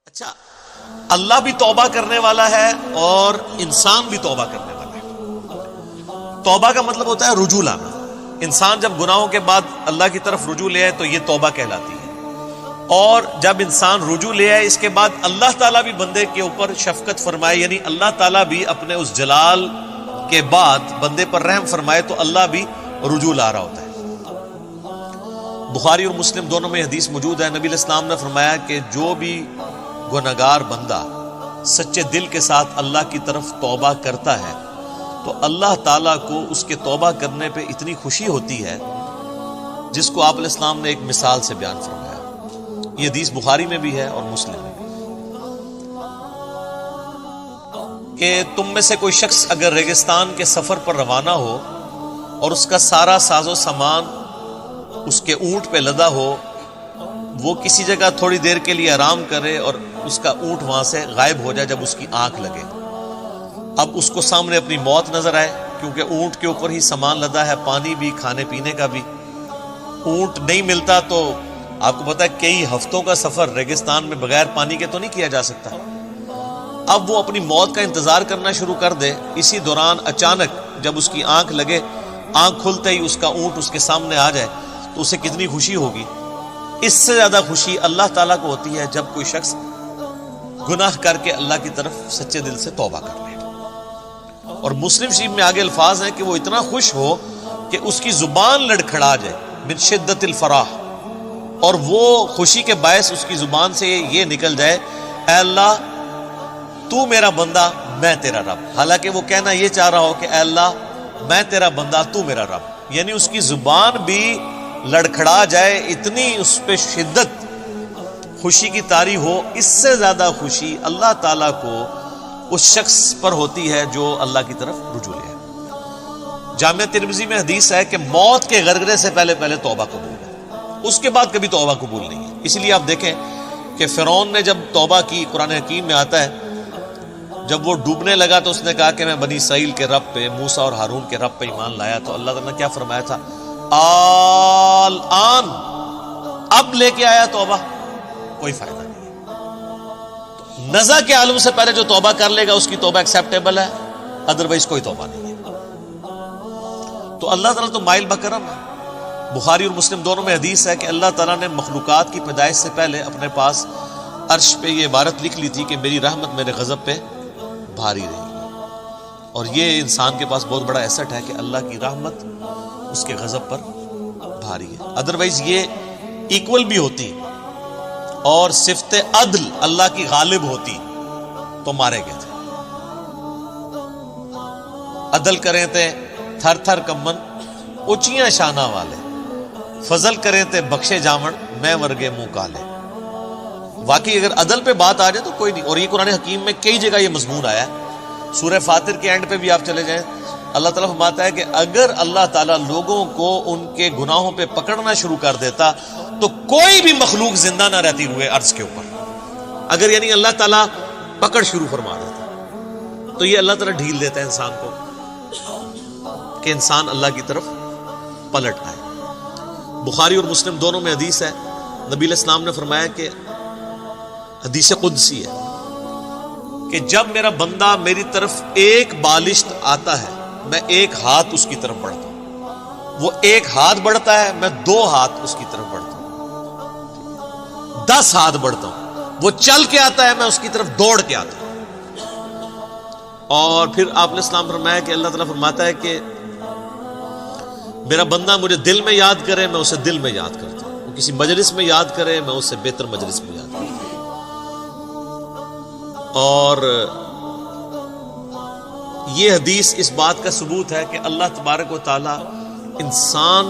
اچھا، اللہ بھی توبہ کرنے والا ہے اور انسان بھی توبہ کرنے والا ہے۔ توبہ کا مطلب ہوتا ہے رجوع لانا۔ انسان جب گناہوں کے بعد اللہ کی طرف رجوع لے آئے تو یہ توبہ کہلاتی ہے، اور جب انسان رجوع لے آئے اس کے بعد اللہ تعالیٰ بھی بندے کے اوپر شفقت فرمائے، یعنی اللہ تعالیٰ بھی اپنے اس جلال کے بعد بندے پر رحم فرمائے تو اللہ بھی رجوع لا رہا ہوتا ہے۔ بخاری اور مسلم دونوں میں حدیث موجود ہے، نبی علیہ السلام نے فرمایا کہ جو بھی گنہگار بندہ سچے دل کے ساتھ اللہ کی طرف توبہ کرتا ہے تو اللہ تعالیٰ کو اس کے توبہ کرنے پہ اتنی خوشی ہوتی ہے جس کو آپ علیہ السلام نے ایک مثال سے بیان فرمایا۔ یہ حدیث بخاری میں بھی ہے اور مسلم میں بھی، کہ تم میں سے کوئی شخص اگر ریگستان کے سفر پر روانہ ہو اور اس کا سارا ساز و سامان اس کے اونٹ پہ لدا ہو، وہ کسی جگہ تھوڑی دیر کے لیے آرام کرے اور اس کا اونٹ وہاں سے غائب ہو جائے جب اس کی آنکھ لگے، اب اس کو سامنے اپنی موت نظر آئے، کیونکہ اونٹ کے اوپر ہی سامان لدا ہے، پانی بھی، کھانے پینے کا بھی۔ اونٹ نہیں ملتا تو آپ کو پتا ہے کئی ہفتوں کا سفر ریگستان میں بغیر پانی کے تو نہیں کیا جا سکتا۔ اب وہ اپنی موت کا انتظار کرنا شروع کر دے، اسی دوران اچانک جب اس کی آنکھ لگے، آنکھ کھلتے ہی اس کا اونٹ اس کے سامنے آ جائے تو اسے کتنی خوشی ہوگی۔ اس سے زیادہ خوشی اللہ تعالیٰ کو ہوتی ہے جب کوئی شخص گناہ کر کے اللہ کی طرف سچے دل سے توبہ کر لے۔ اور مسلم شریف میں آگے الفاظ ہیں کہ وہ اتنا خوش ہو کہ اس کی زبان لڑکھڑا جائے من شدت الفرح، اور وہ خوشی کے باعث اس کی زبان سے یہ نکل جائے، اے اللہ تو میرا بندہ میں تیرا رب، حالانکہ وہ کہنا یہ چاہ رہا ہو کہ اے اللہ میں تیرا بندہ تو میرا رب، یعنی اس کی زبان بھی لڑکھڑا جائے، اتنی اس پہ شدت خوشی کی طاری ہو۔ اس سے زیادہ خوشی اللہ تعالیٰ کو اس شخص پر ہوتی ہے جو اللہ کی طرف رجوع لے۔ جامعہ ترمذی میں حدیث ہے کہ موت کے غرغرے سے پہلے توبہ قبول ہے، اس کے بعد کبھی توبہ قبول نہیں ہے۔ اس لیے آپ دیکھیں کہ فرعون نے جب توبہ کی، قرآن حکیم میں آتا ہے جب وہ ڈوبنے لگا تو اس نے کہا کہ میں بنی اسرائیل کے رب پہ، موسیٰ اور ہارون کے رب پہ ایمان لایا، تو اللہ تعالیٰ نے کیا فرمایا تھا؟ الآن، اب لے کے آیا توبہ، کوئی فائدہ نہیں ہے۔ نزع کے عالم سے پہلے جو توبہ کر لے گا اس کی توبہ ایکسیپٹیبل ہے، ادروائز کوئی توبہ نہیں ہے۔ تو اللہ تعالیٰ تو مائل بکرم ہے۔ بخاری اور مسلم دونوں میں حدیث ہے کہ اللہ تعالیٰ نے مخلوقات کی پیدائش سے پہلے اپنے پاس عرش پہ یہ عبارت لکھ لی تھی کہ میری رحمت میرے غضب پہ بھاری رہے گی، اور یہ انسان کے پاس بہت بڑا ایسٹ ہے کہ اللہ کی رحمت اس کے غضب پر بھاری ہے، ادروائز یہ ایکول بھی ہوتی اور صفت عدل اللہ کی غالب ہوتی تو مارے گئے تھے۔ عدل کریں تے تھر تھر کمن اچیاں شانہ والے، فضل کریں تے بخشے جامن میں ورگے منہ کالے۔ واقعی اگر عدل پہ بات آ جائے تو کوئی نہیں، اور یہ قرآن حکیم میں کئی جگہ یہ مضمون آیا ہے۔ سورہ فاطر کے اینڈ پہ بھی آپ چلے جائیں، اللہ تعالیٰ فرماتا ہے کہ اگر اللہ تعالیٰ لوگوں کو ان کے گناہوں پہ پکڑنا شروع کر دیتا تو کوئی بھی مخلوق زندہ نہ رہتی ہوئے عرض کے اوپر، اگر یعنی اللہ تعالیٰ پکڑ شروع فرما دیتا تو یہ اللہ تعالیٰ ڈھیل دیتا ہے انسان کو کہ انسان اللہ کی طرف پلٹ آئے۔ بخاری اور مسلم دونوں میں حدیث ہے، نبی علیہ السلام نے فرمایا کہ حدیث قدسی ہے کہ جب میرا بندہ میری طرف ایک بالشت آتا ہے میں ایک ہاتھ اس کی طرف بڑھتا ہوں، وہ ایک ہاتھ بڑھتا ہے میں 2 ہاتھ اس کی طرف بڑھتا ہوں، 10 ہاتھ بڑھتا ہوں، وہ چل کے آتا ہے میں اس کی طرف دوڑ کے آتا ہوں۔ اور پھر آپ نے اسلام فرمایا کہ اللہ تعالیٰ فرماتا ہے کہ میرا بندہ مجھے دل میں یاد کرے میں اسے دل میں یاد کرتا ہوں، وہ کسی مجلس میں یاد کرے میں اسے بہتر مجلس میں یاد کرتا ہوں۔ اور یہ حدیث اس بات کا ثبوت ہے کہ اللہ تبارک و تعالی انسان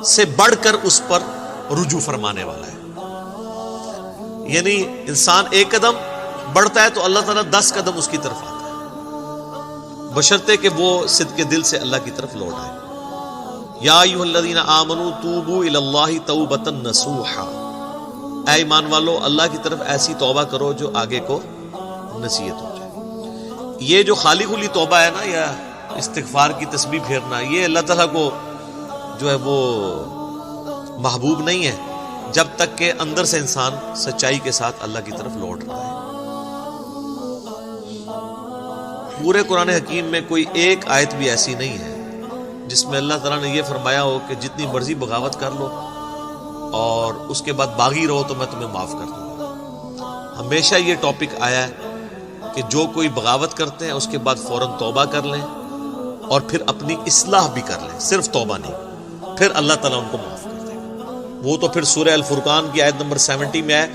سے بڑھ کر اس پر رجوع فرمانے والا ہے، یعنی انسان ایک قدم بڑھتا ہے تو اللہ تعالیٰ 10 قدم اس کی طرف آتا ہے، بشرطے کہ وہ صدق دل سے اللہ کی طرف لوٹ آئے۔ یا ایھا الذین آمنوا توبوا الی اللہ توبۃ نصوحا، اے ایمان والو اللہ کی طرف ایسی توبہ کرو جو آگے کو نصیحت ہو جائے۔ یہ جو خالی خلی توبہ ہے نا، یا استغفار کی تسبیح پھیرنا، یہ اللہ تعالیٰ کو جو ہے وہ محبوب نہیں ہے، جب تک کہ اندر سے انسان سچائی کے ساتھ اللہ کی طرف لوٹ رہا ہے۔ پورے قرآن حکیم میں کوئی ایک آیت بھی ایسی نہیں ہے جس میں اللہ تعالیٰ نے یہ فرمایا ہو کہ جتنی مرضی بغاوت کر لو اور اس کے بعد باغی رہو تو میں تمہیں معاف کر دوں گا۔ ہمیشہ یہ ٹاپک آیا ہے کہ جو کوئی بغاوت کرتے ہیں اس کے بعد فوراً توبہ کر لیں اور پھر اپنی اصلاح بھی کر لیں، صرف توبہ نہیں، پھر اللہ تعالیٰ ان کو معاف کر دے گا۔ وہ تو پھر سورہ الفرقان کی آیت نمبر 70 میں ہے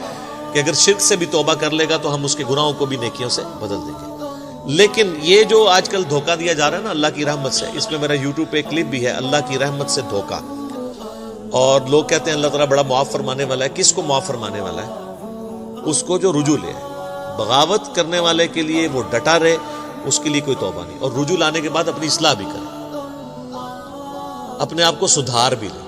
کہ اگر شرک سے بھی توبہ کر لے گا تو ہم اس کے گناہوں کو بھی نیکیوں سے بدل دیں گے۔ لیکن یہ جو آج کل دھوکہ دیا جا رہا ہے نا اللہ کی رحمت سے، اس میں میرا یوٹیوب پہ ایک کلپ بھی ہے، اللہ کی رحمت سے دھوکہ، اور لوگ کہتے ہیں اللہ تعالیٰ بڑا معاف فرمانے والا ہے۔ کس کو معاف فرمانے والا ہے؟ اس کو جو رجوع لے۔ بغاوت کرنے والے کے لیے وہ ڈٹا رہے، اس کے لیے کوئی توبہ نہیں، اور رجوع لانے کے بعد اپنی اصلاح بھی کرے، اپنے آپ کو سدھار بھی لے۔